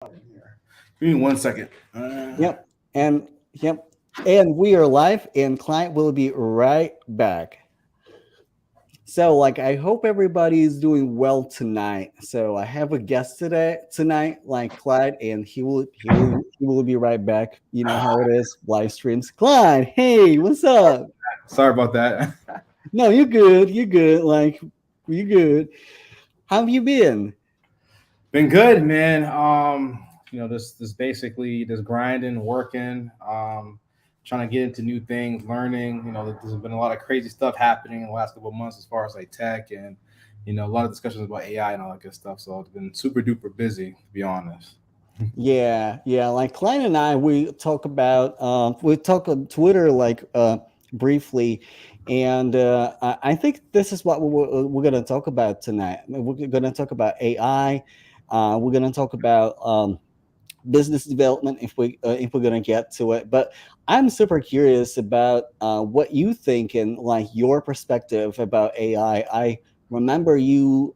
Here. Give me 1 second. Yep. Yep. And we are live, and Clyde will be right back. So, I hope everybody is doing well tonight. So, I have a guest tonight, like Clyde, and he will be right back. You know how it is, live streams. Clyde, hey, what's up? Sorry about that. No, you're good. You're good. You're good. How have you been? Been good, man. This basically this grinding, working, trying to get into new things, learning. There's been a lot of crazy stuff happening in the last couple of months as far as like tech and a lot of discussions about AI and all that good stuff. So it's been super duper busy, to be honest. Yeah, yeah. Like Klein and I, we talk on Twitter briefly, and I think this is what we're going to talk about tonight. I mean, we're going to talk about AI. We're going to talk about business development if we're going to get to it. But I'm super curious about what you think and like your perspective about AI. I remember you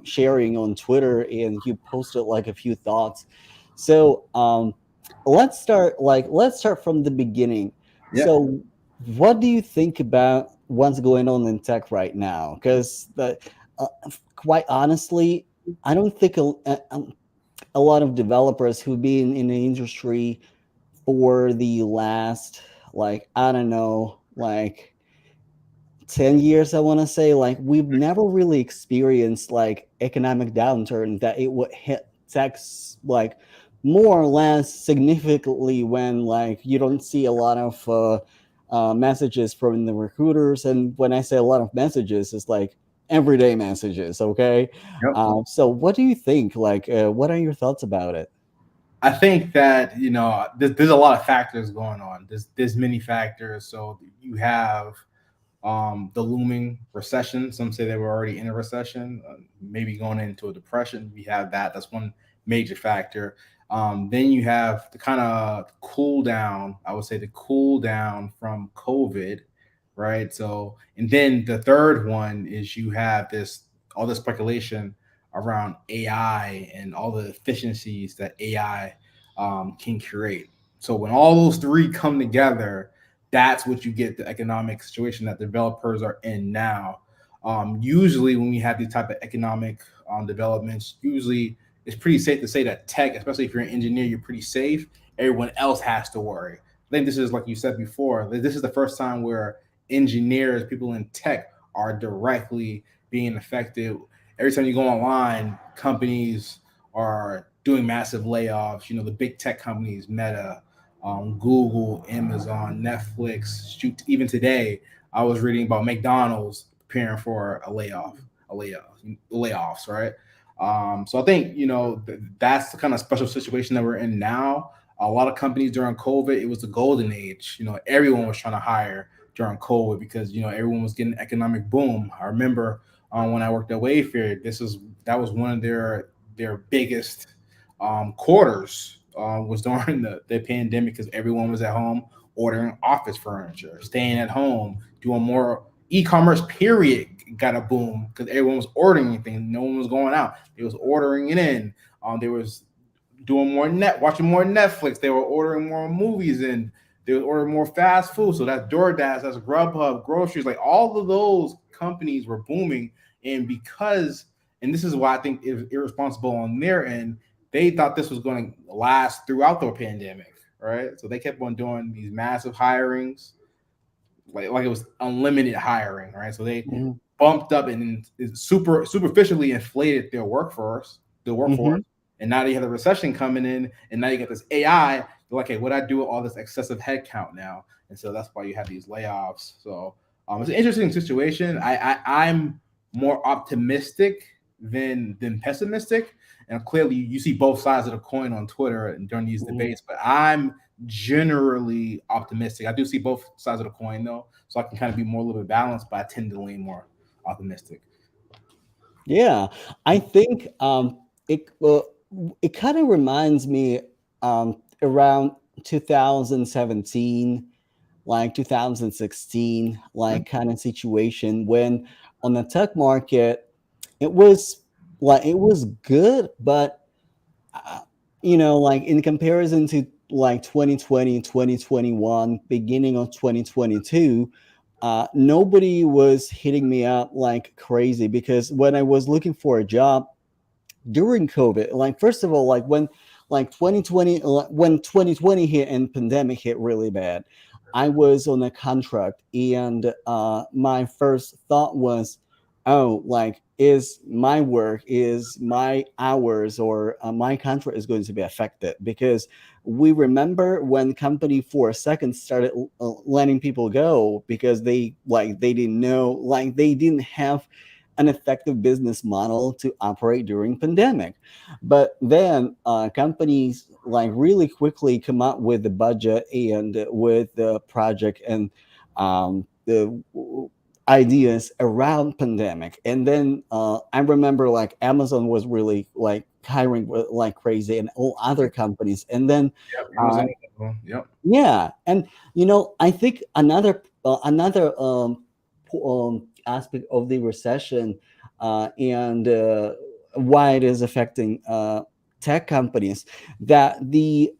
sharing on Twitter, and you posted like a few thoughts. So let's start from the beginning. Yeah. So what do you think about what's going on in tech right now? Because uh, quite honestly, I don't think a lot of developers who've been in the industry for the last, I don't know, 10 years, I want to say, we've never really experienced like economic downturn that it would hit techs more or less significantly, when you don't see a lot of messages from the recruiters. And when I say a lot of messages, it's like everyday messages. Okay. Yep. So what do you think? What are your thoughts about it? I think that there's a lot of factors going on. There's many factors. So you have the looming recession. Some say they were already in a recession, maybe going into a depression. We have that. That's one major factor. Then you have the kind of cool down. I would say the cool down from COVID, right? So, and then the third one is you have this all this speculation around AI and all the efficiencies that AI can create. So when all those three come together, that's what you get the economic situation that developers are in now. Usually, when we have these type of economic developments, usually it's pretty safe to say that tech, especially if you're an engineer, you're pretty safe. Everyone else has to worry. I think this is like you said before. This is the first time where engineers, people in tech, are directly being affected. Every time you go online, companies are doing massive layoffs. The big tech companies, Meta, Google, Amazon, Netflix. Shoot, even today, I was reading about McDonald's preparing for layoffs, right? So I think that's the kind of special situation that we're in now. A lot of companies during COVID, it was the golden age. Everyone was trying to hire during COVID because everyone was getting economic boom. I remember when I worked at Wayfair, that was one of their biggest quarters was during the pandemic because everyone was at home ordering office furniture, staying at home, doing more e-commerce. Period got a boom because everyone was ordering anything. No one was going out. They was ordering it in. They was doing watching more Netflix. They were ordering more movies and they were ordering more fast food. So that's DoorDash, that's Grubhub, groceries, like all of those companies were booming. And and this is why I think it was irresponsible on their end, they thought this was going to last throughout the pandemic, right? So they kept on doing these massive hirings, like it was unlimited hiring, right? So they Hmm. bumped up and superficially inflated the workforce, Hmm. and now you have the recession coming in, and now you get this AI. You're like, hey, what I do with all this excessive headcount now? And so that's why you have these layoffs. So it's an interesting situation. I'm more optimistic than pessimistic, and clearly you see both sides of the coin on Twitter and during these debates. But I'm generally optimistic. I do see both sides of the coin though, so I can kind of be more a little bit balanced, but I tend to lean more optimistic. Yeah, I think it kind of reminds me around 2017, 2016, kind of situation when on the tech market it was good, but like in comparison to like 2020, 2021, beginning of 2022, nobody was hitting me up like crazy, because when I was looking for a job during COVID, like first of all, like when like 2020, when 2020 hit and pandemic hit really bad, I was on a contract, and my first thought was, oh, like is my work, is my hours, or my contract is going to be affected, because we remember when company for a second started letting people go because they didn't know, like they didn't have an effective business model to operate during pandemic. But then companies like really quickly come up with the budget and with the project and the ideas around pandemic. And then I remember like Amazon was really like hiring like crazy, and all other companies. And then Yep, uh, Amazon. Yep. yeah, and I think another aspect of the recession and why it is affecting tech companies, that the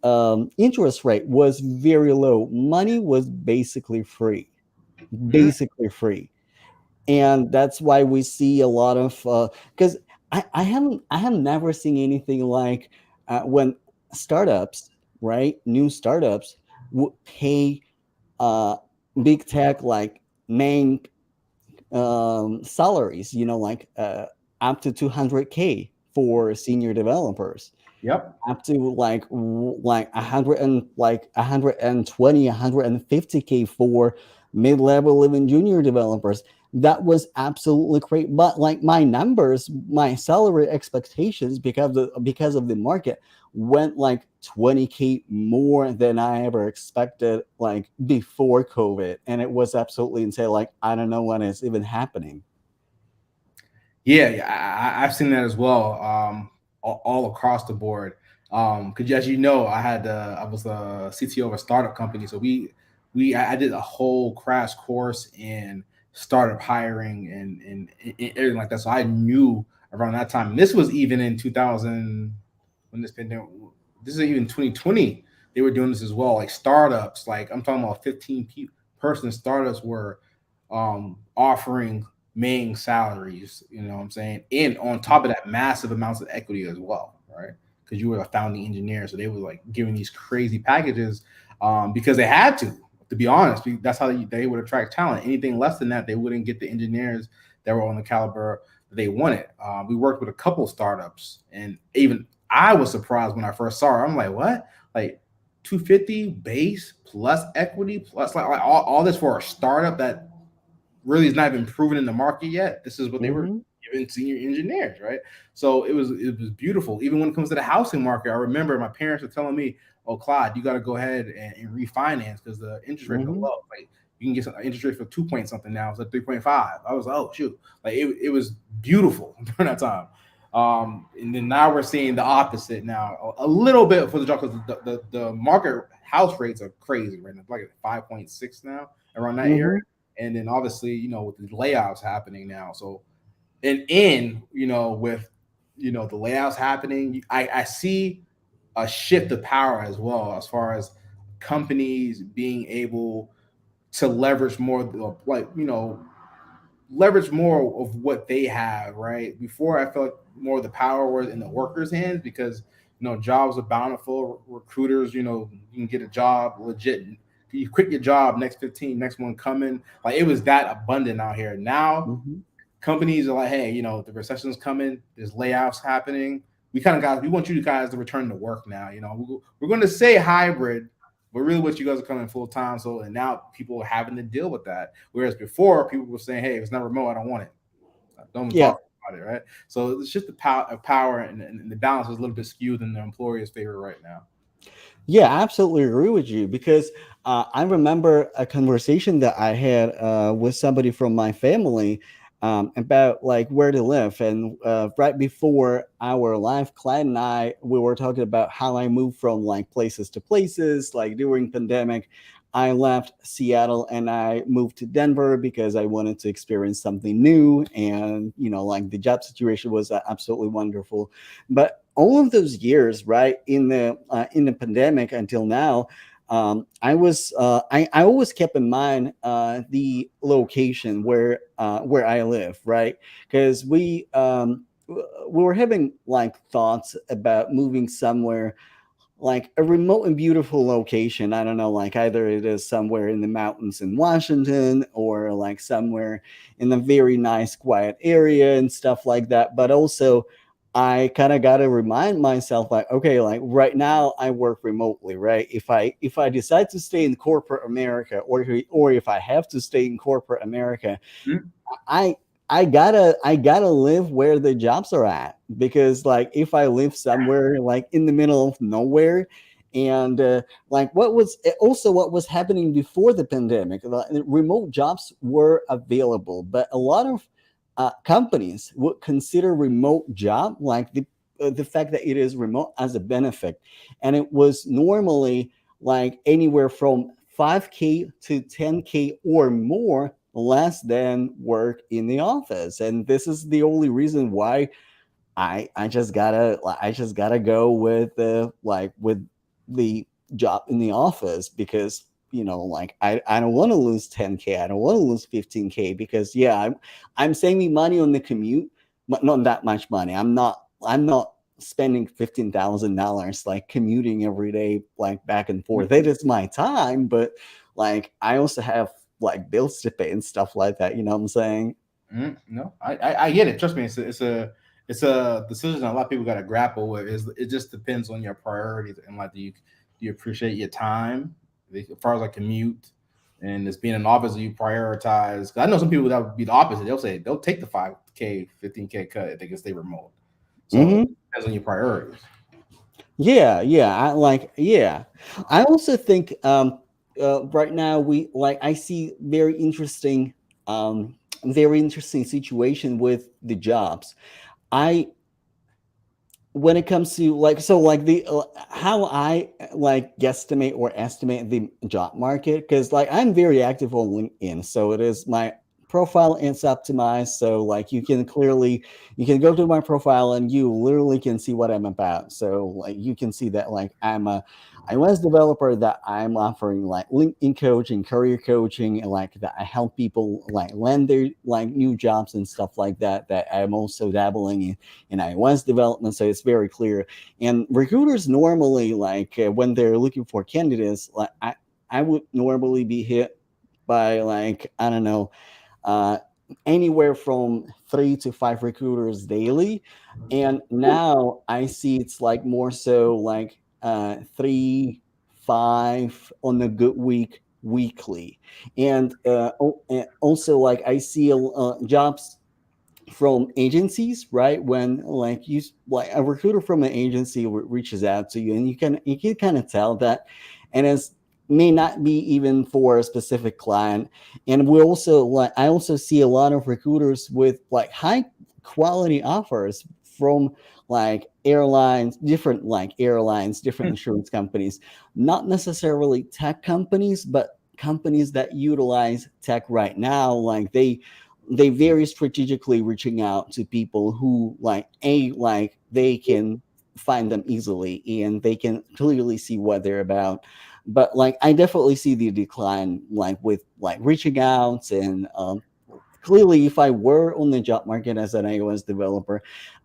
interest rate was very low. Money was Mhm. basically free, and that's why we see a lot of because I have never seen anything like when startups, right, new startups would pay uh, big tech like main salaries, like up to 200K for senior developers, Yep. up to like 100 and like 120, 150K for mid-level, even junior developers. That was absolutely great. But like my numbers, my salary expectations, because of the market, went like 20K more than I ever expected, like before COVID. And it was absolutely insane. Like I don't know when it's even happening. Yeah, yeah, I've seen that as well. All across the board. Because as you know, I was a CTO of a startup company, so I did a whole crash course in startup hiring and everything like that. So I knew around that time. And this was even in 2000 when this pandemic. This is even 2020. They were doing this as well. Like startups, like I'm talking about 15 person startups were offering main salaries, you know what I'm saying? And on top of that, massive amounts of equity as well, right? Because you were a founding engineer. So they were like giving these crazy packages because they had to be honest. That's how they would attract talent. Anything less than that, they wouldn't get the engineers that were on the caliber that they wanted. We worked with a couple startups, and even I was surprised when I first saw her. I'm like, what? Like 250 base plus equity plus like all this for a startup that really is not even proven in the market yet. This is what they were Hmm. giving senior engineers, right? So it was beautiful. Even when it comes to the housing market, I remember my parents were telling me, "Oh, Clyde, you got to go ahead and refinance because the interest rates are Hmm. low. Like you can get some interest rate for 2 point something now. It's like 3.5." I was like, "Oh shoot!" Like it was beautiful during that time. And then now we're seeing the opposite now a little bit for the job because the market house rates are crazy right now, like 5.6 now around that area, Hmm. and then obviously with the layoffs happening now. So with the layoffs happening, I see a shift of power as well as far as companies being able to leverage more, like leverage more of what they have. Right before, I felt like more of the power was in the workers' hands because jobs are bountiful. Recruiters, you can get a job legit. You quit your job, next 15, next one coming. Like it was that abundant out here. Now Hmm. companies are like, hey, the recession's coming. There's layoffs happening. We want you guys to return to work now. We're going to say hybrid, but really what you guys are coming full time. So, and now people are having to deal with that. Whereas before, people were saying, hey, if it's not remote, I don't want it. I don't even Yeah. talk about it, right? So it's just the power and the balance is a little bit skewed in the employer's favor right now. Yeah, I absolutely agree with you, because I remember a conversation that I had with somebody from my family about like where to live, and right before our live, Clyde and we were talking about how I moved from like places to places. Like during pandemic, I left Seattle and I moved to Denver because I wanted to experience something new, and like the job situation was absolutely wonderful. But all of those years, right, in the pandemic until now, I always kept in mind the location where I live, right? Because we were having like thoughts about moving somewhere like a remote and beautiful location. I don't know, like either it is somewhere in the mountains in Washington or like somewhere in a very nice, quiet area and stuff like that. But also, I kind of got to remind myself, like, okay, like right now I work remotely, right? If I decide to stay in corporate America, or if I have to stay in corporate America, Mm, I I gotta live where the jobs are at, because like if I live somewhere like in the middle of nowhere, and like what was happening before the pandemic, remote jobs were available, but a lot of companies would consider remote job like the fact that it is remote as a benefit, and it was normally like anywhere from 5K to 10K or more less than work in the office. And this is the only reason why I just gotta go with the job in the office, because like I don't want to lose 10K, I don't want to lose 15K, because yeah, I'm saving money on the commute, but not that much money. I'm not spending $15,000 like commuting every day, like back and mm, forth. It is my time, but like I also have like bills to pay and stuff like that, you know what I'm saying? no, I get it. Trust me, it's a decision a lot of people got to grapple with. Is it just depends on your priorities and like do you appreciate your time as far as like commute and it's being an office you prioritize. 'Cause I know some people that would be the opposite. They'll say they'll take the 5K 15K cut if they can stay remote. So it Hmm. depends on your priorities. Yeah, yeah. I also think right now I see very interesting situation with the jobs. I When it comes to like the how I like guesstimate or estimate the job market, because like I'm very active on LinkedIn, so it is my profile is optimized, so like you can go to my profile and you literally can see what I'm about. So like you can see that like I'm a iOS developer, that I'm offering like LinkedIn coaching, career coaching, and like that I help people like land their like new jobs and stuff like that, that I'm also dabbling in iOS development, so it's very clear. And recruiters normally, like when they're looking for candidates, like I would normally be hit by like I don't know, uh, anywhere from 3 to 5 recruiters daily, and now I see it's like more so like 3, 5 on a good week weekly, and and also like I see jobs from agencies, right? When like like a recruiter from an agency reaches out to you, and you can kind of tell that, and it's may not be even for a specific client. And we also like I also see a lot of recruiters with like high quality offers from like airlines, different insurance companies, not necessarily tech companies, but companies that utilize tech right now. Like they very strategically reaching out to people who like they can find them easily, and they can clearly see what they're about. But like I definitely see the decline like with like reaching out, and clearly if I were on the job market as an iOS developer,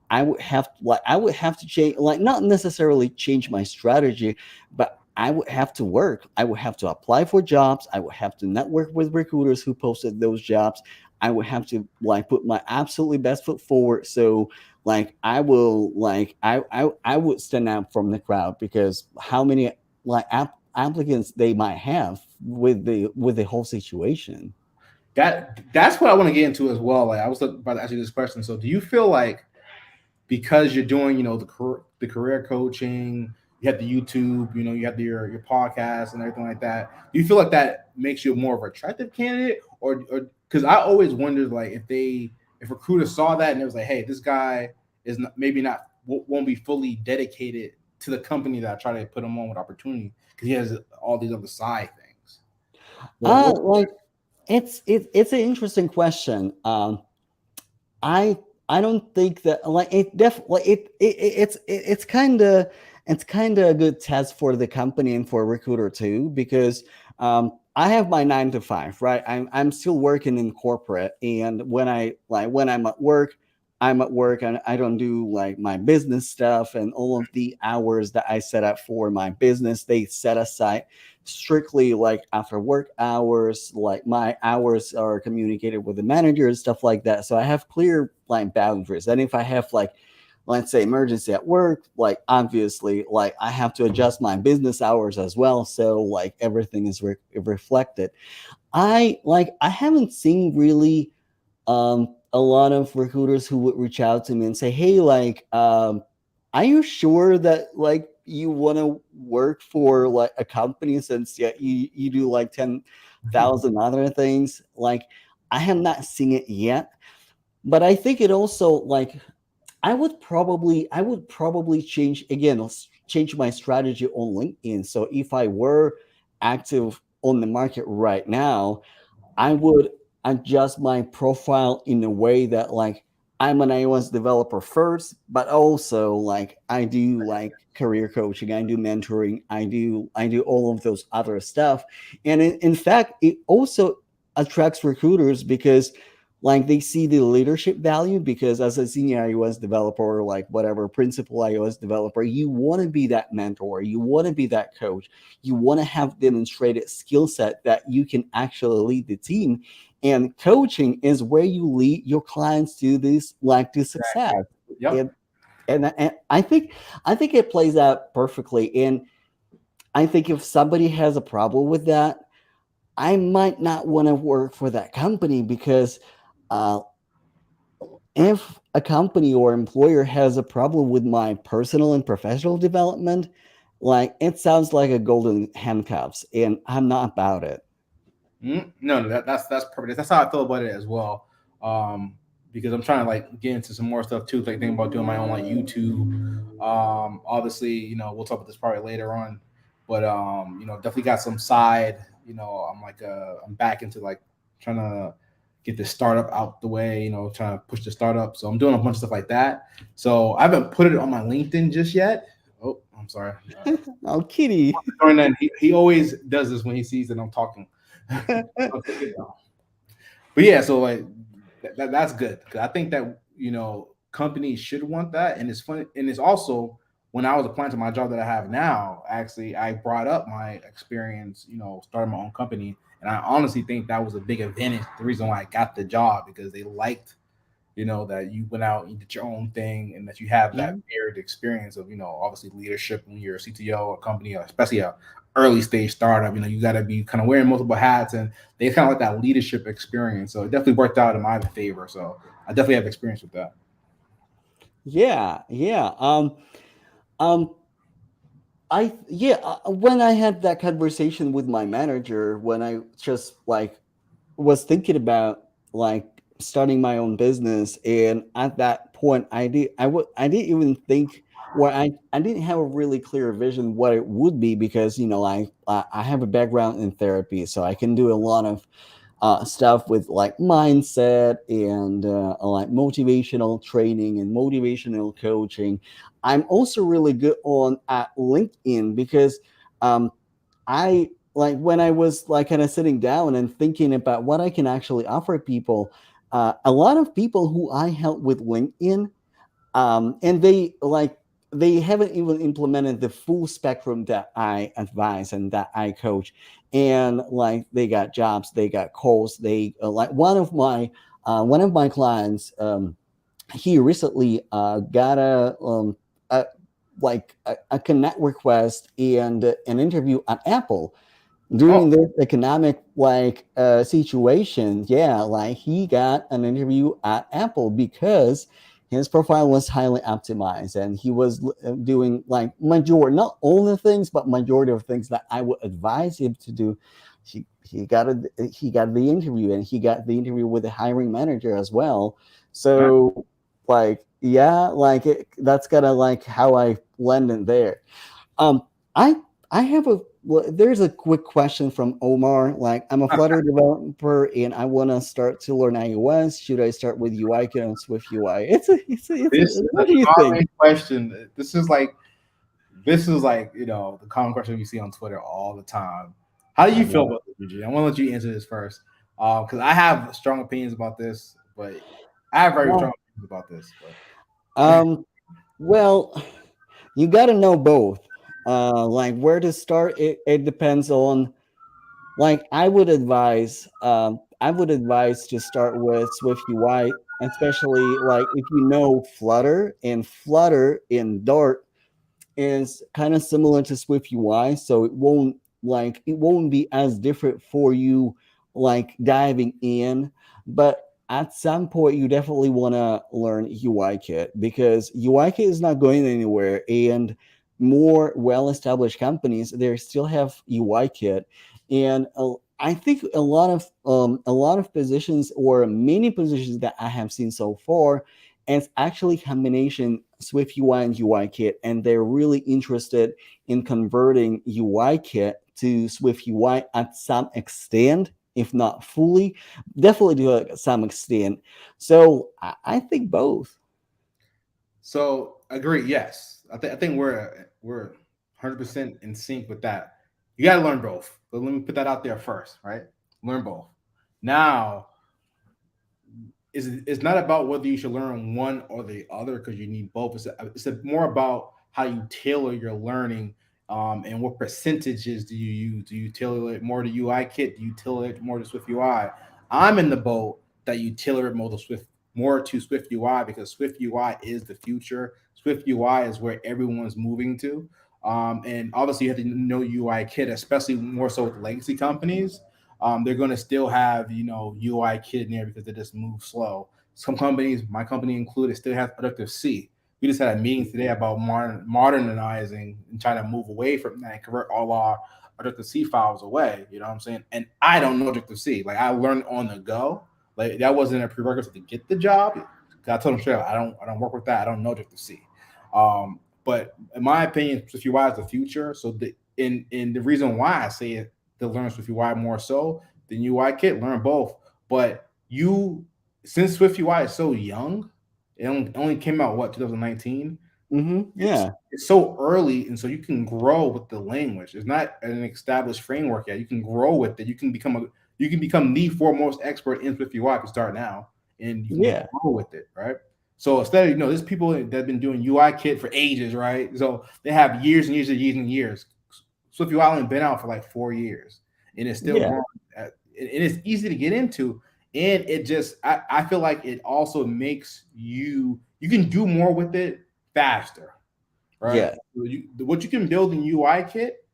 I would have to change, like not necessarily change my strategy, but I would have to work. I would have to apply for jobs. I would have to network with recruiters who posted those jobs. I would have to like put my absolutely best foot forward. So like I would stand out from the crowd, because how many like applicants they might have with the whole situation. That's what I want to get into as well. Like I was about to ask you this question. So do you feel like because you're doing, the career coaching, you have the YouTube, you have your podcast and everything like that. Do you feel like that makes you a more of an attractive candidate, or because I always wondered like if recruiters saw that and it was like, hey, this guy is not, maybe not won't be fully dedicated to the company that I try to put him on with opportunity because he has all these other side things. What Like it's an interesting question. I I don't think that like it definitely it's kind of a good test for the company and for a recruiter too, because I have my 9 to 5, right? I'm still working in corporate, and when I'm at work and I don't do like my business stuff, and all of the hours that I set up for my business, they set aside strictly like after work hours. Like my hours are communicated with the manager and stuff like that, so I have clear like boundaries. And if I have like, let's say, emergency at work, like obviously like I have to adjust my business hours as well, so like everything is reflected. I haven't seen really a lot of recruiters who would reach out to me and say, "Hey, like, are you sure that like you want to work for like a company, since yeah, you do like 10,000 other things?" Like, I have not seen it yet, but I think it also like I would probably change my strategy on LinkedIn. So if I were active on the market right now, I would adjust my profile in a way that like I'm an iOS developer first, but also like I do like career coaching, I do mentoring, I do all of those other stuff. And in fact, it also attracts recruiters because like they see the leadership value, because as a senior iOS developer or like whatever principal iOS developer, you want to be that mentor, you want to be that coach, you want to have demonstrated skill set that you can actually lead the team. And coaching is where you lead your clients to this like to success. Exactly. Yep. and and I think it plays out perfectly. And I think if somebody has a problem with that, I might not want to work for that company, because uh, if a company or employer has a problem with my personal and professional development, like it sounds like a golden handcuffs, and I'm not about it. No, no, that's perfect. That's how I feel about it as well. Because I'm trying to like get into some more stuff too, like thinking about doing my own like YouTube. Obviously, we'll talk about this probably later on, but definitely got some side. I'm back into like trying to get the startup out the way. Trying to push the startup. So I'm doing a bunch of stuff like that. So I haven't put it on my LinkedIn just yet. Oh, I'm sorry. Oh, kitty. He always does this when he sees that I'm talking. I'll take it down. But yeah, so like that's good, because I think that companies should want that, and it's fun, and it's also when I was applying to my job that I have now. Actually, I brought up my experience, starting my own company, and I honestly think that was a big advantage. The reason why I got the job, because they liked that you went out and did your own thing, and that you have that Mhm. varied experience of obviously leadership when you're a CTO, a company, or especially a early stage startup. You got to be kind of wearing multiple hats, and they kind of like that leadership experience. So it definitely worked out in my favor. So I definitely have experience with that. Yeah, yeah. Um, when I had that conversation with my manager, when I just like was thinking about like starting my own business, and at that point I didn't even think, or I didn't have a really clear vision what it would be, because I have a background in therapy, so I can do a lot of stuff with like mindset and like motivational training and motivational coaching. I'm also really good on at LinkedIn, because um, I like when I was like kind of sitting down and thinking about what I can actually offer people. A lot of people who I help with LinkedIn, and they haven't even implemented the full spectrum that I advise and that I coach, and like they got jobs, they got calls, they like one of my clients, he recently got a a connect request and an interview at Apple Oh, during this economic situation. Yeah, like he got an interview at Apple because his profile was highly optimized, and he was doing like majority, not all the things, but majority of things that I would advise him to do. He got the interview, and he got the interview with the hiring manager as well. nice. So like yeah, like that's kind of like how I blend in there. um I I have a there's a quick question from Omar. Like, I'm a Flutter developer and I want to start to learn iOS. Should I start with UI kit on Swift UI? This is a What do you think? common question. This is like the common question we see on Twitter all the time. How do you feel Yeah. about this, Eugene? I want to let you answer this first, because I have strong opinions about this, but I have very strong Well, opinions about this. But um, well, you got to know both. Like where to start, it depends on. Like I would advise to start with Swift UI, especially like if you know Flutter in Dart is kind of similar to Swift UI, so it won't be as different for you like diving in. But at some point, you definitely want to learn UI kit because UI kit is not going anywhere, and more well-established companies they still have UI kit, and I think a lot of positions or many positions that I have seen so far, and it's actually combination Swift UI and UI kit, and they're really interested in converting UI kit to Swift UI at some extent, if not fully, definitely to some extent. So I think both. so agree. Yes, I think we're 100% in sync with that. You got to learn both. But let me put that out there first, right? Learn both. Now, it's not about whether you should learn one or the other because you need both. More about how you tailor your learning, and what percentages do you use. Do you tailor it more to UI kit? Do you tailor it more to Swift UI? I'm in the boat that you tailor it more to Swift UI because Swift UI is the future. Swift UI is where everyone's moving to. And obviously you have to know UI kit, especially more so with legacy companies. They're going to still have UI kit in there because they just move slow. Some companies, my company included, still have productive C. We just had a meeting today about modernizing and trying to move away from that and convert all our productive C files away. You know what I'm saying? And I don't know productive C. Like I learned on the go. Like that wasn't a prerequisite to get the job. I told them straight up, I don't work with that. I don't know productive C. But in my opinion, Swift UI is the future. So in the reason why I say it to learn Swift UI more so than UI kit, learn both. But since Swift UI is so young, it only came out what 2019. It's Yeah, it's so early, and so you can grow with the language. It's not an established framework yet. You can grow with it. You can become the foremost expert in Swift UI if you start now, and you can just yeah, grow with it, right? So instead of there's people that have been doing UI kit for ages, right? So they have years and years and years and years. Swift UI only been out for like 4 years, and it's still yeah, growing. And it's easy to get into, and I feel like it also makes you can do more with it faster, right? yeah, What you can build in UI kit,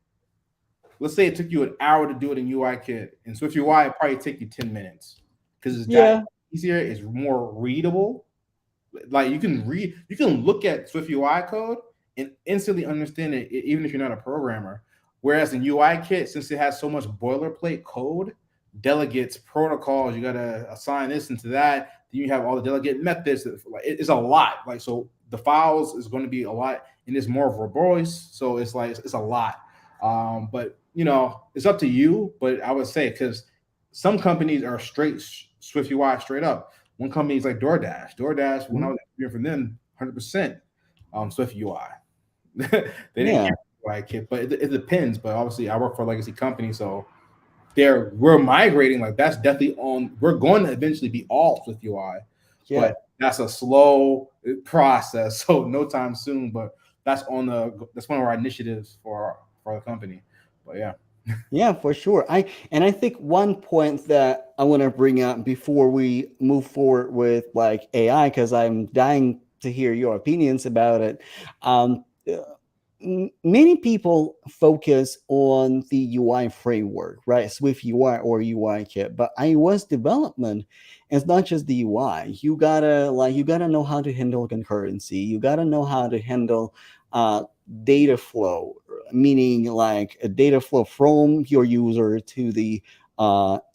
let's say it took you an hour to do it in UI kit, and Swift UI it probably take you 10 minutes because it's that yeah, easier. It's more readable. Like you can look at Swift UI code and instantly understand it, even if you're not a programmer. Whereas in UI kit, since it has so much boilerplate code, delegates, protocols, you gotta assign this into that. Then you have all the delegate methods. It's a lot. Like so, the files is going to be a lot, and it's more verbose. So it's like it's a lot. But it's up to you. But I would say because some companies are straight Swift UI straight up. One company is like DoorDash. DoorDash, when I mhm, was hearing from them, 100% Swift UI. They didn't yeah, care UI kit, but it depends. But obviously, I work for a legacy company, so we're migrating. Like that's definitely on. We're going to eventually be all Swift UI, but yeah. that's a slow process. So no time soon. But that's one of our initiatives for the company. But yeah. Yeah, for sure. I think one point that I want to bring up before we move forward with like AI, because I'm dying to hear your opinions about it. Many people focus on the UI framework, right? Swift UI or UI kit, but iOS development is not just the UI. You gotta know how to handle concurrency. You gotta know how to handle uh, data flow, meaning like a data flow from your user to the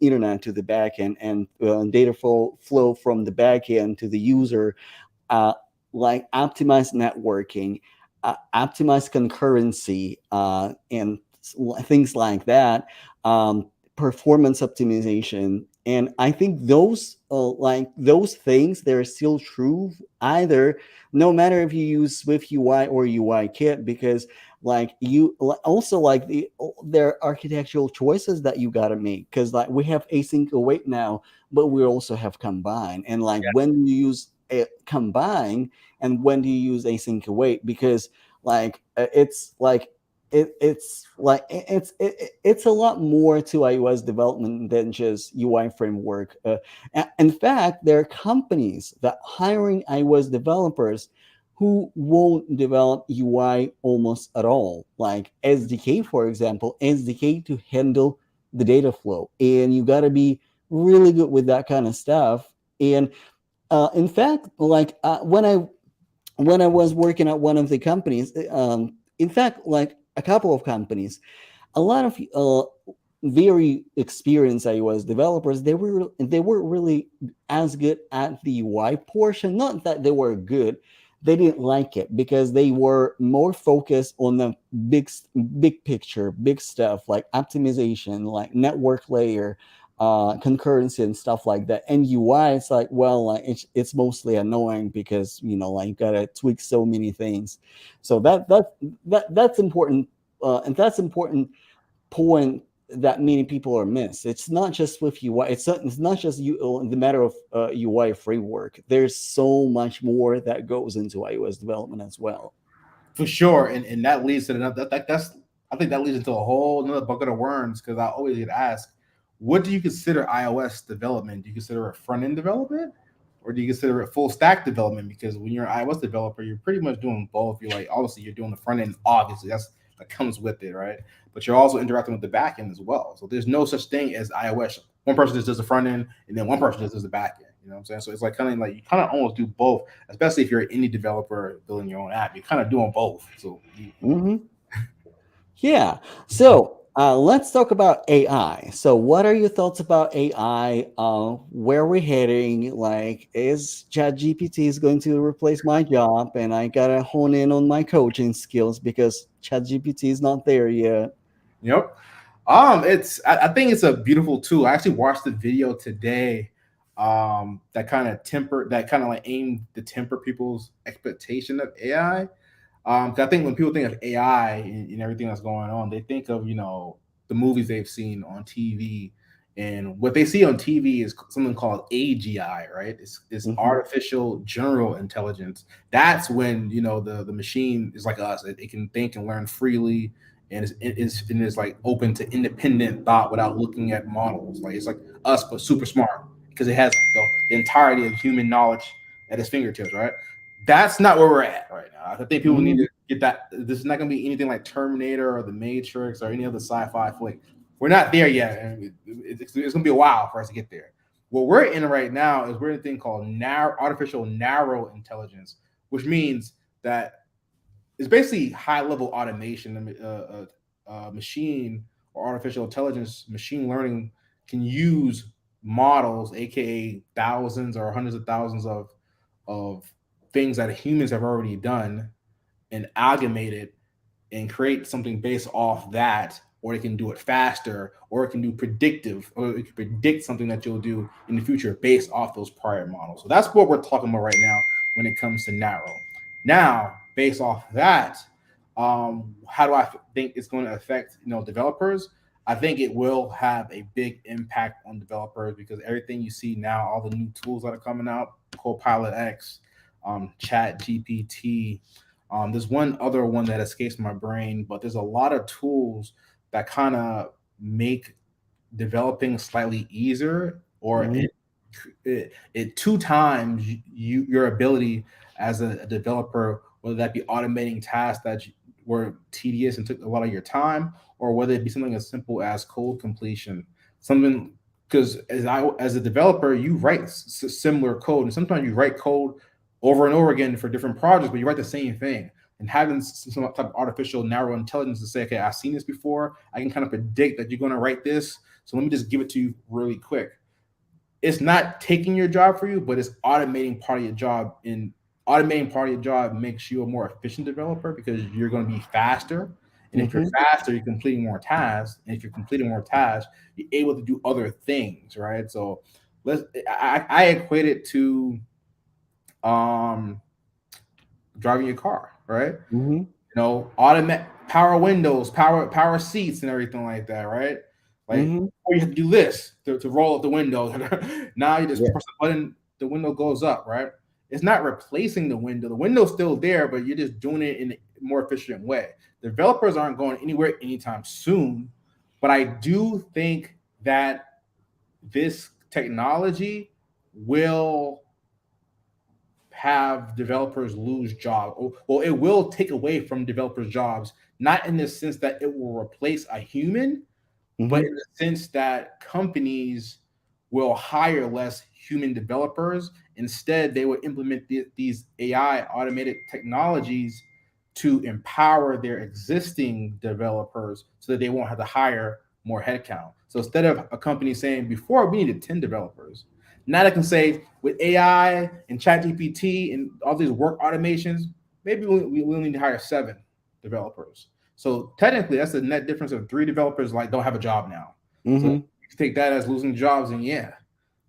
internet to the backend, and data flow from the backend to the user, uh, like optimize networking, optimize concurrency, and things like that, performance optimization. And I think those like those things, they're still true either, no matter if you use Swift UI or UI kit, because like you also like there are architectural choices that you got to make, because like we have async await now, but we also have combine. And like when you use a combine and when do you use async await, because like it's like it's a lot more to iOS development than just UI framework. In fact, there are companies that hiring iOS developers who won't develop UI almost at all, like SDK, for example, SDK to handle the data flow, and you got to be really good with that kind of stuff. And in fact, like when I was working at one of the companies, in fact, like a couple of companies, a lot of very experienced iOS developers, they were really as good at the UI portion. Not that they were good, they didn't like it because they were more focused on the big big picture, big stuff like optimization, like network layer, concurrency and stuff like that. And UI, it's like, well, like it's mostly annoying because like you gotta tweak so many things. So that's important, and that's important point that many people are missed. It's not just with UI. It's not just the matter of UI framework. There's so much more that goes into iOS development as well. For sure, and that leads to another. That's I think that leads into a whole another bucket of worms because I always get asked, what do you consider iOS development? Do you consider it front end development, or do you consider it full stack development? Because when you're an iOS developer, you're pretty much doing both. You're like obviously you're doing the front end, obviously that comes with it, right? But you're also interacting with the back end as well. So there's no such thing as iOS. One person just does the front end, and then one person just does the back end. You know what I'm saying? So it's like kind of like you kind of almost do both, especially if you're an indie developer building your own app. You're kind of doing both. So Hmm. Yeah. So let's talk about AI. So, what are your thoughts about AI? Where we're heading? Like, is ChatGPT is going to replace my job, and I gotta hone in on my coaching skills because ChatGPT is not there yet. yep. I think it's a beautiful tool. I actually watched the video today that kind of like aimed to temper people's expectation of AI. 'Cause I think when people think of AI and everything that's going on, they think of the movies they've seen on TV, and what they see on TV is something called AGI, right? It's Hmm. artificial general intelligence. That's when the machine is like us; it can think and learn freely, and is like open to independent thought without looking at models. Like it's like us, but super smart because it has the entirety of human knowledge at its fingertips, right? That's not where we're at right now. I think people need Hmm. to get that. This is not going to be anything like Terminator or The Matrix or any other sci-fi flick. We're not there yet, and it's going to be a while for us to get there. What we're in right now is we're in a thing called artificial narrow intelligence, which means that it's basically high-level automation. Machine or artificial intelligence, machine learning can use models, aka thousands or hundreds of thousands of things that humans have already done and amalgamate it and create something based off that, or it can do it faster, or it can do predictive, or it can predict something that you'll do in the future based off those prior models. So that's what we're talking about right now when it comes to narrow. Now, based off that, how do I think it's going to affect developers? I think it will have a big impact on developers because everything you see now, all the new tools that are coming out, Copilot X, Chat GPT, there's one other one that escapes my brain, but there's a lot of tools that kind of make developing slightly easier, or Hmm. it two times your ability as a developer, whether that be automating tasks that were tedious and took a lot of your time, or whether it be something as simple as code completion. Something because as a developer, you write similar code, and sometimes you write code over and over again for different projects, but you write the same thing. And having some type of artificial narrow intelligence to say, okay, I've seen this before. I can kind of predict that you're going to write this, so let me just give it to you really quick. It's not taking your job for you, but it's automating part of your job. And automating part of your job makes you a more efficient developer because you're going to be faster. And if you're Mm-hmm. faster, you're completing more tasks. And if you're completing more tasks, you're able to do other things, right? So I equate it to um driving your car, right? Mm-hmm. Automatic power windows, power seats, and everything like that, right? Like, Mm-hmm. or you have to do this to roll up the window. Now you just Yeah. press the button, the window goes up, right? It's not replacing the window. The window's still there, but you're just doing it in a more efficient way. Developers aren't going anywhere anytime soon, but I do think that this technology will have developers lose jobs. Well, it will take away from developers' jobs, not in the sense that it will replace a human, but Mm-hmm. in the sense that companies will hire less human developers. Instead, they will implement these AI automated technologies to empower their existing developers so that they won't have to hire more headcount. So instead of a company saying before we needed 10 developers, now they can say with AI and ChatGPT and all these work automations, maybe we'll need to hire 7 developers. So technically, that's a net difference of 3 developers like don't have a job now. So Mm-hmm. you take that as losing jobs, and yeah,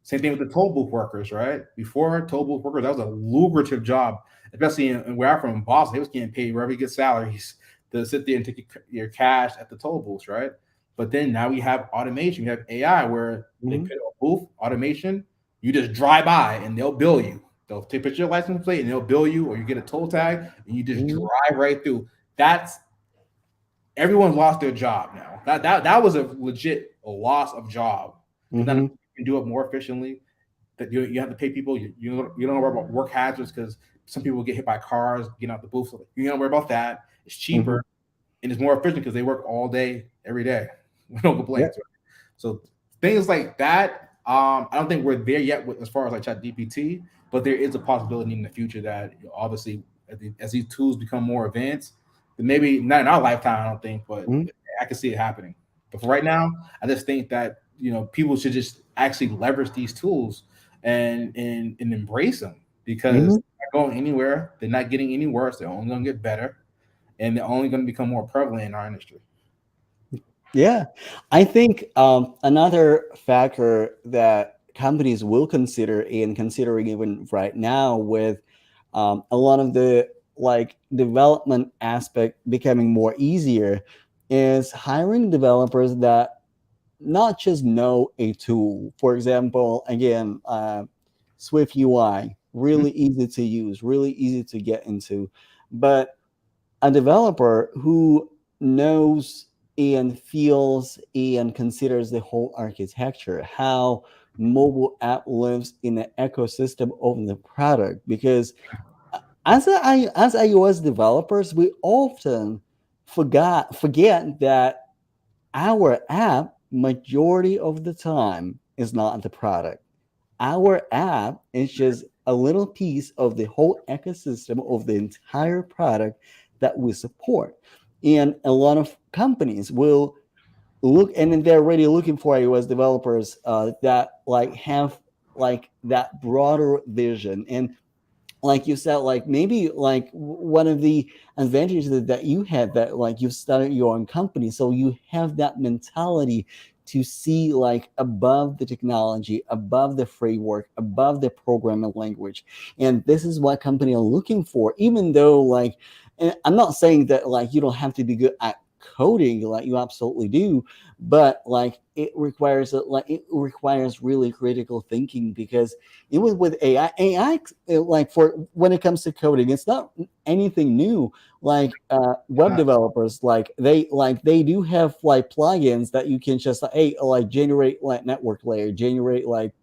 same thing with the toll booth workers, right? Before toll booth workers, that was a lucrative job, especially in where I'm from, in Boston. They was getting paid very good salaries to sit there and take your cash at the toll booths, right? But then now we have automation, we have AI where they Mm-hmm. put a booth automation. You just drive by and they'll bill you. They'll take put your license plate and they'll bill you, or you get a toll tag and you just Mm-hmm. drive right through. That's everyone lost their job now. That was a legit loss of job because now Mm-hmm. you can do it more efficiently. That you have to pay people. You don't worry about work hazards because some people get hit by cars getting out the booth. So you don't worry about that. It's Mm-hmm. cheaper and it's more efficient because they work all day every day. No complaints. Right? So things like that. I don't think we're there yet with, as far as like ChatGPT, but there is a possibility in the future that obviously as these tools become more advanced, then maybe not in our lifetime, I don't think, but Mm-hmm. I can see it happening. But for right now, I just think that people should just actually leverage these tools and embrace them because Mm-hmm. they're not going anywhere. They're not getting any worse. They're only going to get better, and they're only going to become more prevalent in our industry. Yeah, I think another factor that companies will consider in considering even right now with a lot of the like development aspect becoming more easier is hiring developers that not just know a tool. For example, again, Swift UI, Mhm. really easy to use, really easy to get into, but a developer who knows and feels and considers the whole architecture, how mobile app lives in the ecosystem of the product. Because as iOS developers, we often forget that our app majority of the time is not the product. Our app is just a little piece of the whole ecosystem of the entire product that we support. And a lot of companies will look, and then they're already looking for iOS developers that like have like that broader vision. And like you said, like maybe like one of the advantages that you had, that like you started your own company, so you have that mentality to see like above the technology, above the framework, above the programming language. And this is what company are looking for, even though like, and I'm not saying that like you don't have to be good at coding, like you absolutely do, but like it requires really critical thinking. Because even with AI, like for when it comes to coding, it's not anything new. Like web developers, like they do have like plugins that you can just like, hey, like generate like network layer, generate like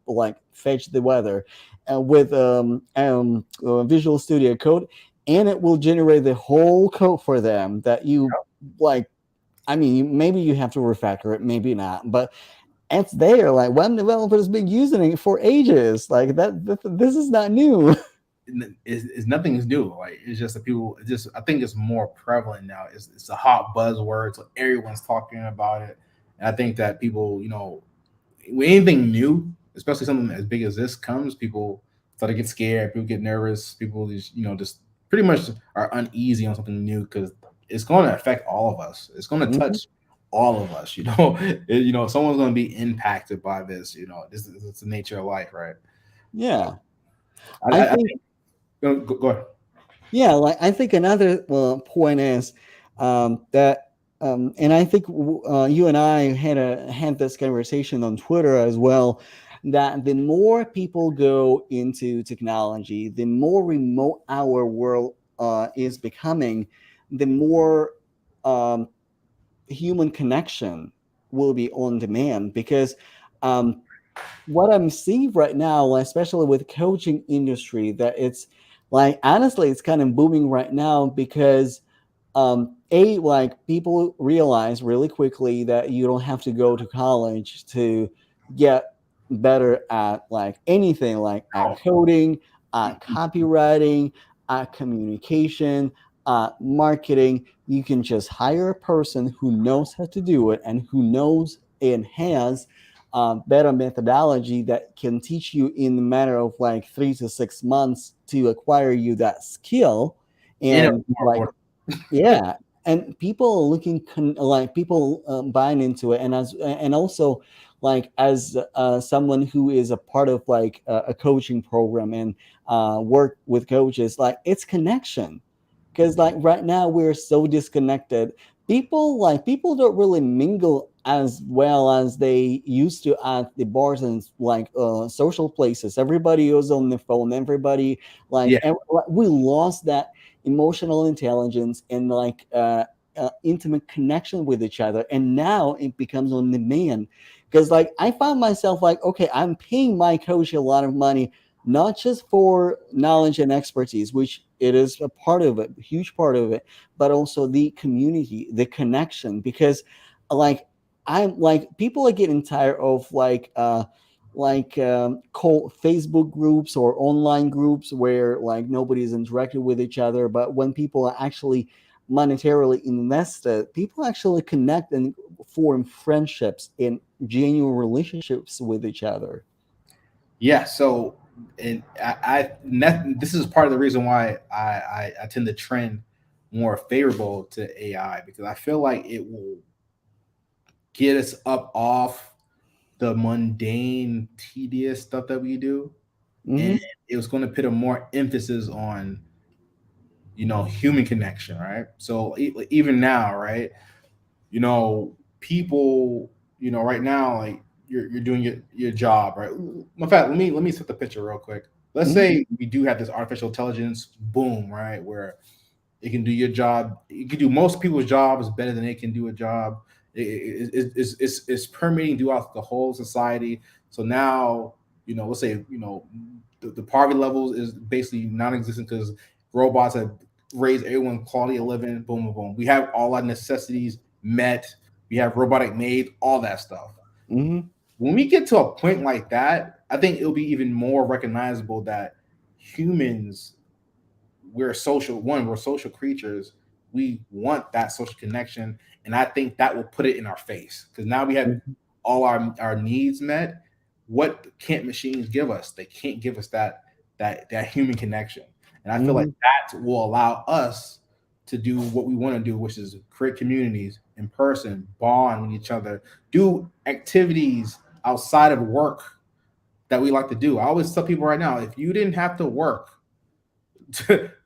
fetch the weather, with Visual Studio Code, and it will generate the whole code for them that you like. I mean, maybe you have to refactor it, maybe not, but it's there. Like web developers been using it for ages. Like this is not new. Is nothing is new. Like it's just that people. It's just I think it's more prevalent now. It's a hot buzzword, so everyone's talking about it. And I think that people, when anything new, especially something as big as this comes, people start to get scared. People get nervous. People just pretty much are uneasy on something new because it's going to affect all of us. It's going to Mhm. touch all of us. Someone's going to be impacted by this. This is it's the nature of life, right? Yeah, I I think think. Go ahead. yeah, like I think another point is that, and I think you and I had this conversation on Twitter as well. That the more people go into technology, the more remote our world is becoming, the more um, human connection will be on demand. Because um, what I'm seeing right now, especially with coaching industry, that it's like honestly, it's kind of booming right now because like people realize really quickly that you don't have to go to college to get better at like anything, like at coding, at copywriting, at communication, at marketing. You can just hire a person who knows how to do it and who knows and has better methodology that can teach you in a matter of like 3 to 6 months to acquire you that skill. And And like, yeah, and people are looking like people buying into it, and also like as someone who is a part of like a coaching program and work with coaches, like it's connection. Because like right now we're so disconnected. People don't really mingle as well as they used to at the bars and like social places. Everybody was on the phone. Everybody yeah, we lost that emotional intelligence and like intimate connection with each other, and now it becomes on demand. Because like I found myself like, okay, I'm paying my coach a lot of money, not just for knowledge and expertise, which it is a part of it, a huge part of it, but also the community, the connection. Because like I'm like, people are getting tired of call Facebook groups or online groups where like nobody is interacting with each other. But when people are actually monetarily invested, people actually connect and form friendships and genuine relationships with each other. yeah. So, and this is part of the reason why I tend to trend more favorable to AI, because I feel like it will get us up off the mundane, tedious stuff that we do, and Hmm. it was going to put a more emphasis on human connection, right? So even now, right, people, right now, like you're doing your job, right? In fact, let me set the picture real quick. Let's Hmm. say we do have this artificial intelligence boom, right, where it can do your job. It can do most people's jobs better than it can do a job. It's permeating throughout the whole society. So now, let's say, the poverty levels is basically non-existent because robots have raised everyone quality of living. Boom, boom, boom. We have all our necessities met. We have robotic maids, all that stuff. Hmm. When we get to a point like that, I think it'll be even more recognizable that humans, we're social creatures. We want that social connection, and I think that will put it in our face, because now we have all our needs met. What can't machines give us? They can't give us that human connection, and I feel like Hmm. that will allow us to do what we want to do, which is create communities in person, bond with each other, do activities outside of work that we like to do. I always tell people right now, if you didn't have to work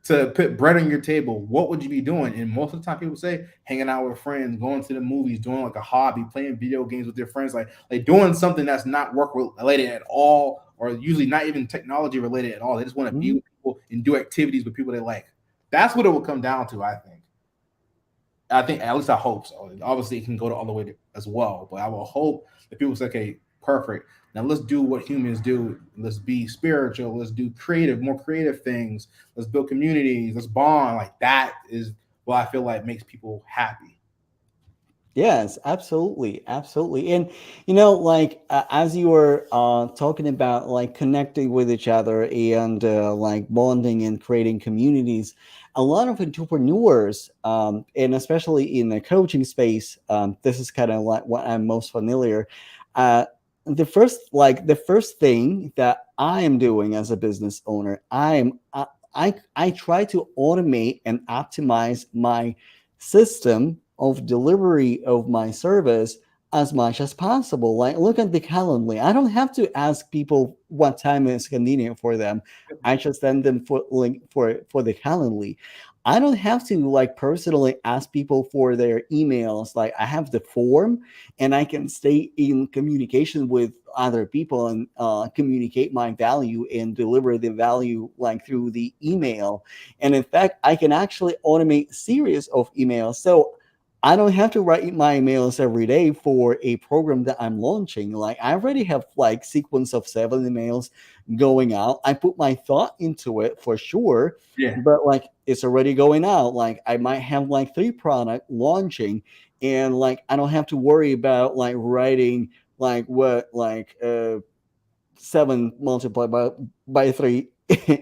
to put bread on your table, what would you be doing? And most of the time, people say hanging out with friends, going to the movies, doing like a hobby, playing video games with your friends, like doing something that's not work related at all, or usually not even technology related at all. They just want to be Hmm. with people and do activities with people they like. That's what it will come down to, I think. At least I hope so. Obviously, it can go to all the way as well, but I will hope that people say, okay, perfect. Now let's do what humans do. Let's be spiritual. Let's do more creative things. Let's build communities. Let's bond. Like that is what I feel like makes people happy. Yes, absolutely, absolutely. And like as you were talking about like connecting with each other and like bonding and creating communities, a lot of entrepreneurs, and especially in the coaching space, this is kind of like what I'm most familiar. Uh, the first thing that I am doing as a business owner, I try to automate and optimize my system of delivery of my service as much as possible. Like, look at the Calendly. I don't have to ask people what time is convenient for them. I just send them for link for the Calendly. I don't have to like personally ask people for their emails. Like, I have the form, and I can stay in communication with other people and communicate my value and deliver the value like through the email. And in fact, I can actually automate series of emails. So I don't have to write my emails every day for a program that I'm launching. Like, I already have like sequence of 7 emails going out. I put my thought into it for sure, Yeah. but like it's already going out. Like, I might have like 3 product launching, and like I don't have to worry about like writing like what like 7 multiplied by 3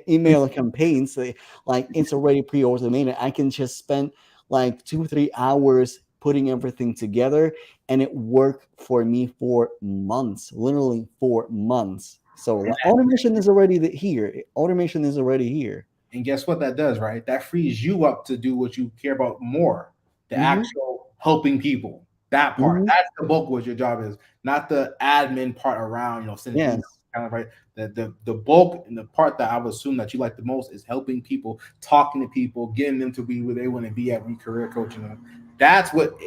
email campaigns. Like, it's already pre-automated. I can just spend like 2 3 hours putting everything together, and it worked for me for months, literally for months. So And, like, automation is already here. Automation is already here. and guess what that does, right? That frees you up to do what you care about more, the Hmm. actual helping people. That part. Hmm. That's the bulk of what your job is, not the admin part around, sending emails, Yes. kind of right. The bulk and the part that I would assume that you like the most is helping people, talking to people, getting them to be where they want to be at, career coaching them. That's what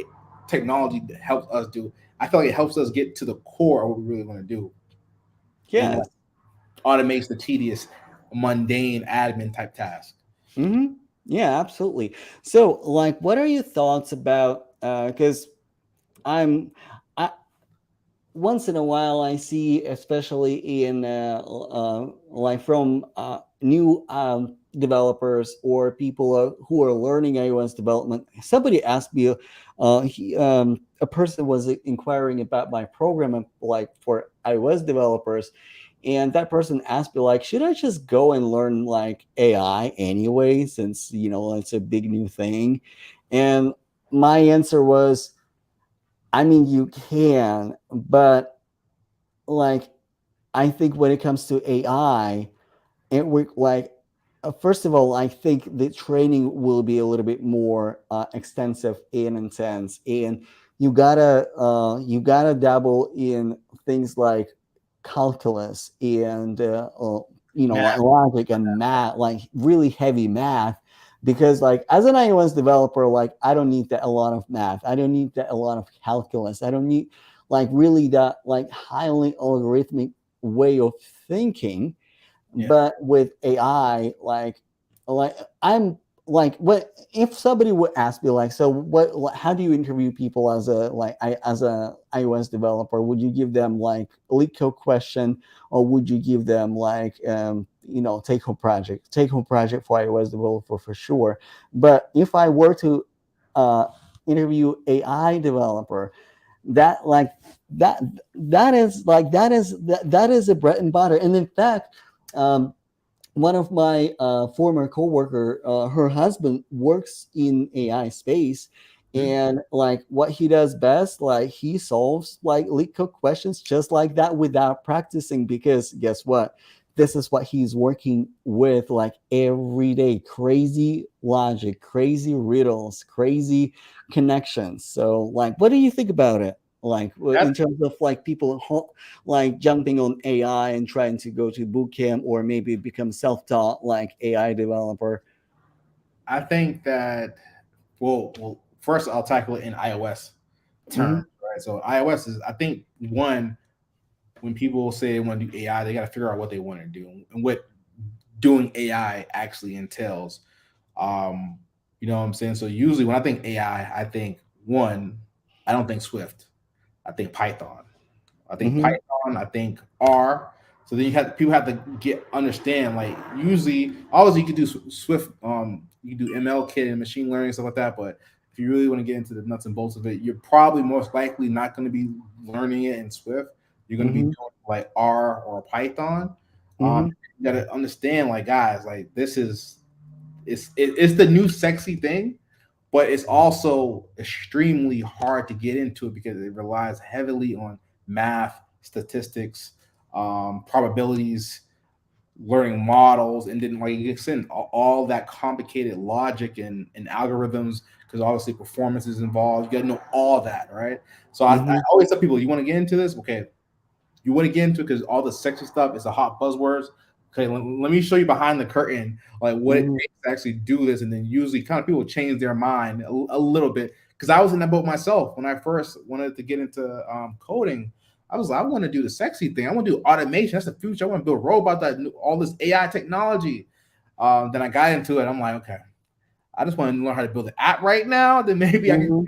technology helps us do. I feel like it helps us get to the core of what we really want to do, and Yes. automates the tedious, mundane admin type task. Hmm. Yeah, absolutely. So like, what are your thoughts about because I'm I, once in a while I see, especially in like from new developers or people who are learning iOS development. Somebody asked me, a person was inquiring about my program like for iOS developers, and that person asked me like, should I just go and learn like AI anyway, since it's a big new thing? And my answer was, I mean, you can, but like, I think when it comes to AI, it would like, first of all, I think the training will be a little bit more extensive and intense, and you gotta dabble in things like calculus and like Math. logic and math, like really heavy math. Because like, as an iOS developer, like, I don't need that a lot of math. I don't need that a lot of calculus. I don't need like really that like highly algorithmic way of thinking. Yeah. But with AI, like I'm like, what if somebody would ask me like, so how do you interview people as a iOS developer? Would you give them like a leak code question, or would you give them like take home project for iOS developer for sure? But if I were to uh, interview AI developer, that like that that is a bread and butter. And in fact, um, one of my former coworker, her husband works in AI space, Mhm. and like what he does best, like he solves like leak code questions just like that without practicing. Because guess what? This is what he's working with like every day. Crazy logic, crazy riddles, crazy connections. So like, what do you think about it? Like, That's in terms of like people like jumping on AI and trying to go to boot camp, or maybe become self-taught like AI developer. I think that first I'll tackle it in iOS Hmm. terms, right? So iOS is, I think, one, when people say they want to do AI, they got to figure out what they want to do and what doing AI actually entails. Um, you know what I'm saying? So usually when I think AI, I think, one, I don't think Swift. I think Python. I think Hmm. Python. I think R. So then people have to get understand, like, usually obviously you could do Swift, you can do ML kit and machine learning and stuff like that. But if you really want to get into the nuts and bolts of it, you're probably most likely not going to be learning it in Swift. You're going to be Hmm. doing like R or Python. Um, Hmm. you got to understand, like, guys, like, it's the new sexy thing, but it's also extremely hard to get into it because it relies heavily on math, statistics, probabilities, learning models, and then like you send all that complicated logic and algorithms, because obviously performance is involved. You got to know all that, right? So I Hmm. always tell people, you want to get into this, okay? You want to get into it because all the sexy stuff is the hot buzzwords. Okay, let me show you behind the curtain, like what it Hmm. takes to actually do this, and then usually kind of people change their mind a little bit. Because I was in that boat myself when I first wanted to get into coding. I was like, I want to do the sexy thing. I want to do automation. That's the future. I want to build robots, all this AI technology. Then I got into it. I'm like, okay, I just want to learn how to build an app right now. Then maybe I can Hmm.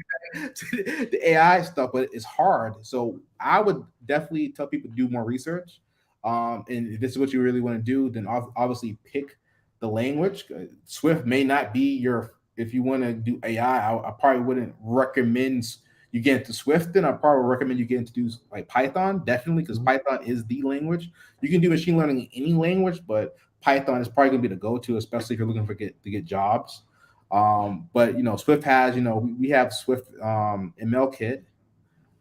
to the AI stuff, but it's hard. So I would definitely tell people to do more research. And if this is what you really want to do, then obviously pick the language. Swift may not be your, if you want to do AI, I probably wouldn't recommend you get into Swift. Then I probably recommend you get into do like Python, definitely, because Python is the language. You can do machine learning in any language, but Python is probably going to be the go-to, especially if you're looking for to get jobs. But Swift has, we have Swift ML kit.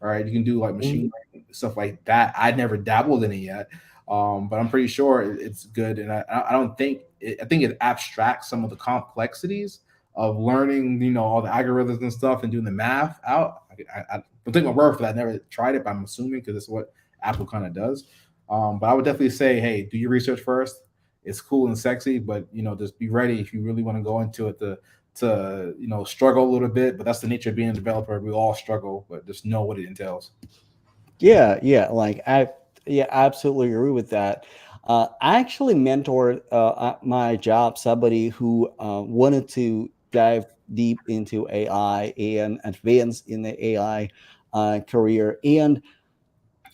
All right, you can do like Hmm. machine learning stuff like that. I never dabbled in it yet, but I'm pretty sure it's good. And I don't think I think it abstracts some of the complexities of learning, all the algorithms and stuff and doing the math out. I don't take my word for that. I never tried it, but I'm assuming because it's what Apple kind of does. But I would definitely say, hey, do your research first. It's cool and sexy, but just be ready if you really want to go into it to struggle a little bit. But that's the nature of being a developer. We all struggle, but just know what it entails. Yeah, yeah, like yeah, I absolutely agree with that. I actually mentored at my job somebody who wanted to dive deep into AI and advance in the AI career, and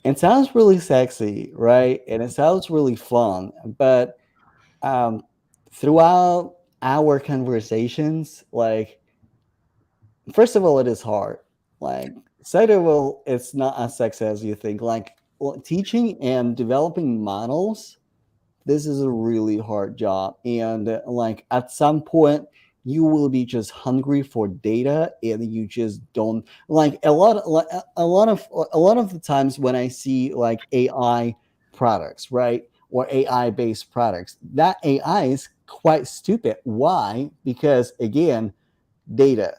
it sounds really sexy, right? And it sounds really fun, but um, throughout our conversations, like first of all, it is hard. Like, second of all, it's not as sexy as you think. Like, teaching and developing models, this is a really hard job. And like, at some point, you will be just hungry for data, and you just don't like a lot of the times when I see like AI products, right? Or AI based products, that AI is quite stupid. Why? Because again, data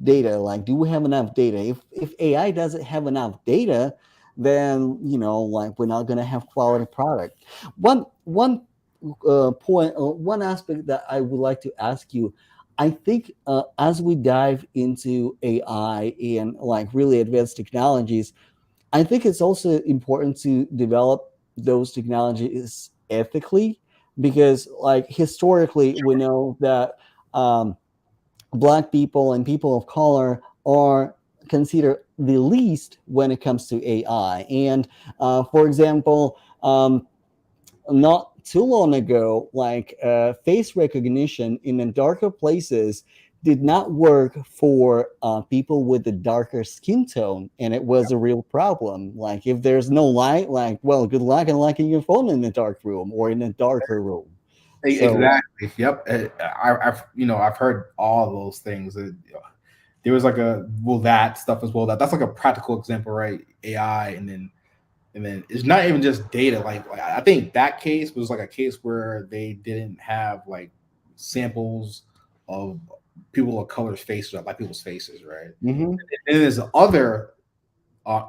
like, do we have enough data? If AI doesn't have enough data, then like, we're not going to have quality product. One point, one aspect that I would like to ask you, I think as we dive into AI and like really advanced technologies, I think it's also important to develop those technologies ethically, because like historically we know that Black people and people of color are considered the least when it comes to AI. And for example, not too long ago, like face recognition in the darker places did not work for people with a darker skin tone, and it was a real problem. Like, if there's no light, like, well, good luck unlocking your phone in a dark room or in a darker room. So, Exactly. Yep. I've I've heard all those things. There was like a well that stuff as well. That's like a practical example, right? AI, and then it's not even just data. Like I think that case was like a case where they didn't have like samples of people of color's faces, like people's faces, right? mhm, And there's the other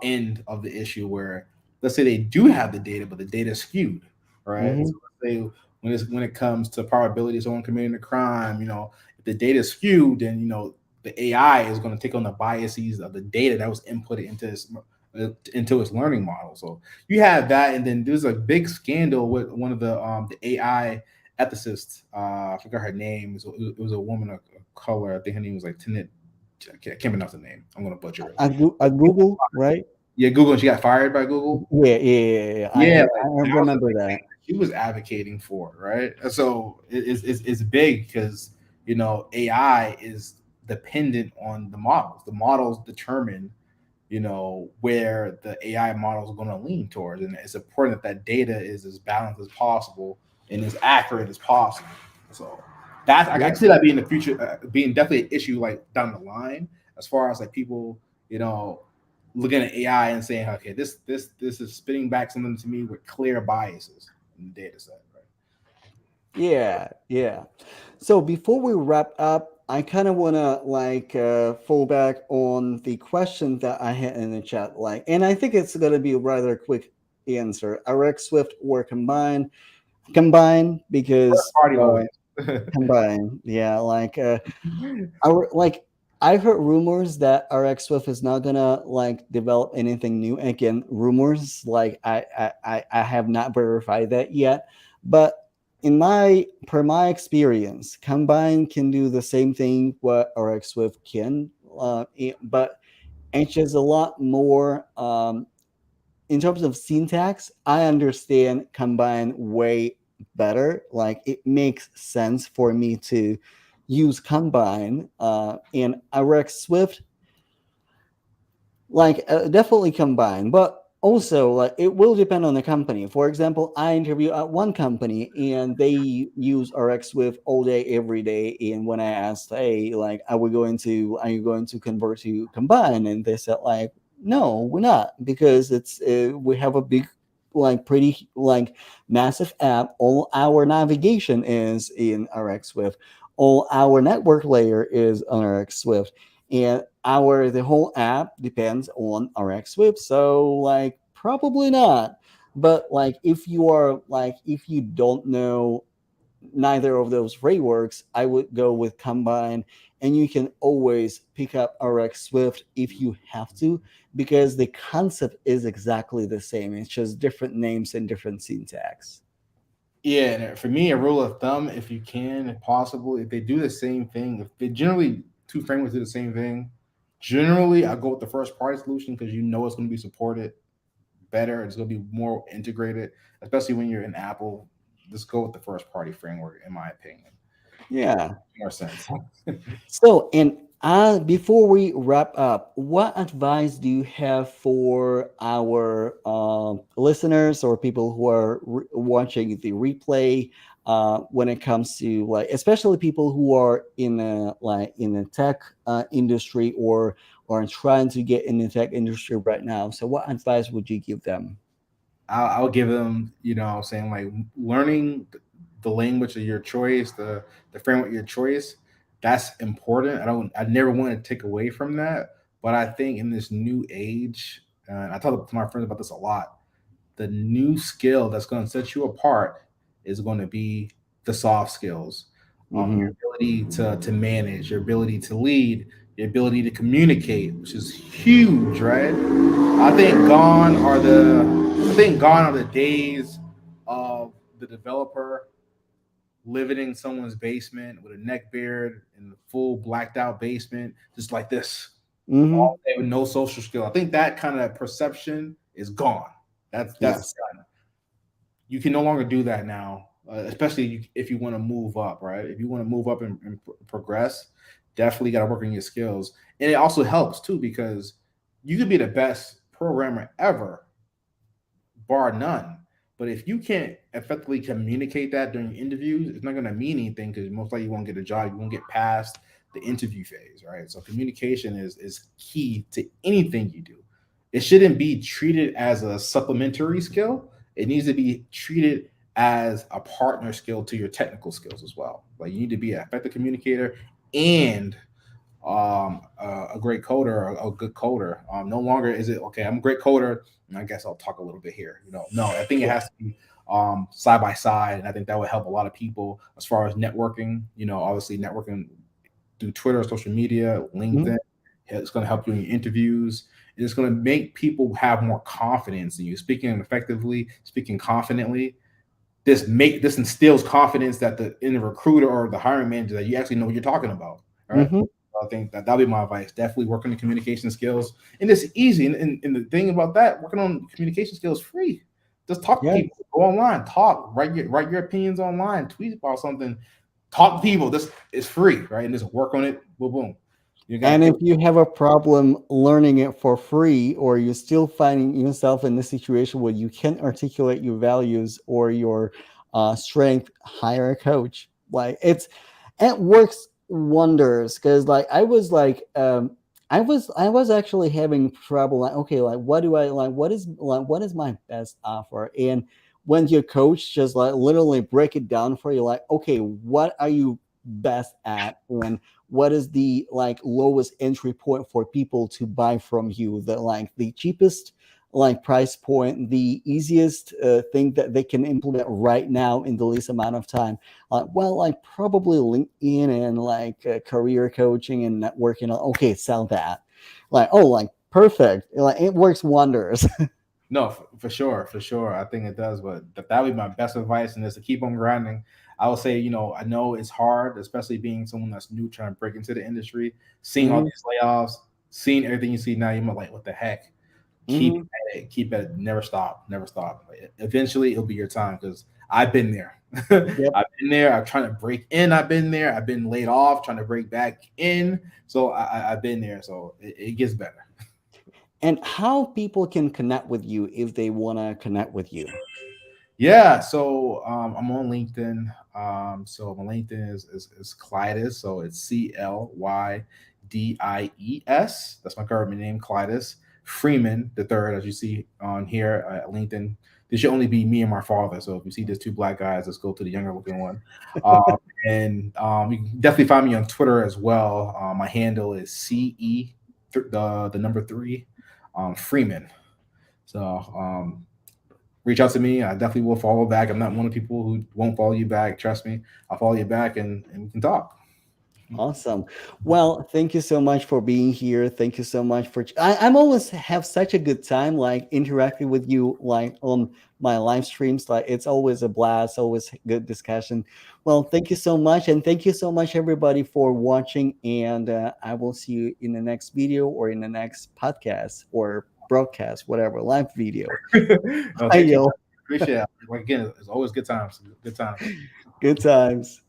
end of the issue where let's say they do have the data, but the data is skewed, right? So mhm, let's say when it comes to probability of someone committing a crime, if the data is skewed, then the AI is going to take on the biases of the data that was inputted into its learning model. So you have that, and then there's a big scandal with one of the AI ethicists. I forgot her name. It was a woman of color. I think her name was like Tenet. I can't pronounce the name. I'm going to butcher it. at Google, right? Yeah, Google. And she got fired by Google. Yeah, yeah, yeah, yeah. Yeah, I like that was the remember big thing that. that she was advocating for, right? So it's big because AI is dependent on the models. The models determine where the AI model is going to lean towards, and it's important that that data is as balanced as possible and as accurate as possible. So that's I Yeah. can see that being the future, being definitely an issue like down the line, as far as like people, looking at AI and saying, okay, this is spitting back something to me with clear biases in the data set, right? Yeah, yeah. So before we wrap up, I kind of want to fall back on the question that I had in the chat. And I think it's going to be a rather quick answer. RX Swift or combine First because party always. combine. Yeah, like I've heard rumors that RX Swift is not gonna develop anything new. Again, rumors. I have not verified that yet, but per my experience, Combine can do the same thing what RX Swift can, but it's just a lot more. In terms of syntax, I understand Combine way better. Like it makes sense for me to use Combine and RX Swift, definitely Combine, but also like it will depend on the company. For example, I interview at one company and they use RX Swift all day every day, and when I asked, hey, are you going to convert to Combine, and they said no, we're not, because it's we have a big pretty massive app. All our navigation is in RX Swift, all our network layer is on RX Swift, and our the whole app depends on RX Swift. So probably not. But if you don't know neither of those frameworks, I would go with Combine, and you can always pick up RX Swift if you have to, because the concept is exactly the same. It's just different names and different syntax. Yeah, and for me, a rule of thumb, if you can, if possible, if they do the same thing, if they generally two frameworks do the same thing, generally I go with the first party solution because you know it's going to be supported better. It's going to be more integrated, especially when you're in Apple. Just go with the first party framework, in my opinion. Yeah. More sense. So, and before we wrap up, what advice do you have for our listeners or people who are watching the replay when it comes to especially people who are in a tech industry, or trying to get in the tech industry right now? So, what advice would you give them? I'll give them, saying like learning the language of your choice, the framework of your choice. That's important. I never want to take away from that. But I think in this new age, and I talk to my friends about this a lot, the new skill that's going to set you apart is going to be the soft skills, your Hmm. ability to manage, your ability to lead, your ability to communicate, which is huge, right? I think gone are the days of the developer living in someone's basement with a neck beard in the full blacked out basement, just like this, Hmm. all day with no social skill. I think that kind of perception is gone. That's Yes. done. You can no longer do that now, especially if you want to move up, right? If you want to move up and progress, definitely got to work on your skills. And it also helps too because you could be the best programmer ever, bar none. But if you can't effectively communicate that during interviews, it's not going to mean anything because most likely you won't get a job. You won't get past the interview phase, right? So communication is key to anything you do. It shouldn't be treated as a supplementary skill. It needs to be treated as a partner skill to your technical skills as well. Like you need to be an effective communicator and a great coder, a good coder. No longer is it okay. I'm a great coder, and I guess I'll talk a little bit here. No, I think it Yeah. has to be side by side, and I think that would help a lot of people as far as networking. Obviously networking through Twitter, social media, Mhm. LinkedIn. It's going to help you in your interviews. It's going to make people have more confidence in you, speaking effectively, speaking confidently. This instills confidence that the in the recruiter or the hiring manager that you actually know what you're talking about. All right. Mhm. I think that'll be my advice. Definitely work on the communication skills. And it's easy. And the thing about that, working on communication skills is free. Just talk to Yeah. people. Go online. Talk. Write your opinions online. Tweet about something. Talk to people. This is free, right? And just work on it. Boom, boom. You got to And pay. if you have a problem learning it for free, or you're still finding yourself in a situation where you can't articulate your values or your strength, hire a coach. It works wonders, because I was actually having trouble. Like, okay, like what do I like? What is my best offer? And when your coach just like literally break it down for you, like, okay, what are you best at, and what is the like lowest entry point for people to buy from you, the like the cheapest like price point, the easiest thing that they can implement right now in the least amount of time. Well, like probably LinkedIn and like career coaching and networking. Okay, sell that. Like, oh, like perfect. Like it works wonders. No, for sure, for sure. I think it does, but that would be my best advice, and is to keep on grinding. I would say, I know it's hard, especially being someone that's new trying to break into the industry, seeing all Hmm. these layoffs, seeing everything you see now. You're like, what the heck? Keep Hmm. at it, keep at it, never stop, never stop. Eventually, it'll be your time because I've been there. Yep. I've been there. I'm trying to break in. I've been there. I've been laid off, trying to break back in. So I've been there. So it gets better. And how people can connect with you if they want to connect with you. Yeah, so I'm on LinkedIn. So my LinkedIn is Clydes. So it's Clydies. That's my government name, Clydes Freeman the third, as you see on here at LinkedIn. This should only be me and my father. So if you see there's two black guys, let's go to the younger looking one. And you can definitely find me on Twitter as well. My handle is the number three, Freeman. So reach out to me. I definitely will follow back. I'm not one of the people who won't follow you back. Trust me, I'll follow you back, and we can talk. Awesome. Well, thank you so much for being here. Thank you so much for. I'm always have such a good time like interacting with you like on my live streams. Like it's always a blast, always good discussion. Well, thank you so much, and thank you so much everybody for watching. And I will see you in the next video or in the next podcast or broadcast, whatever live video. No, Bye, thank you. yo. Appreciate it. Like, again, it's always good times. Good times. Good times.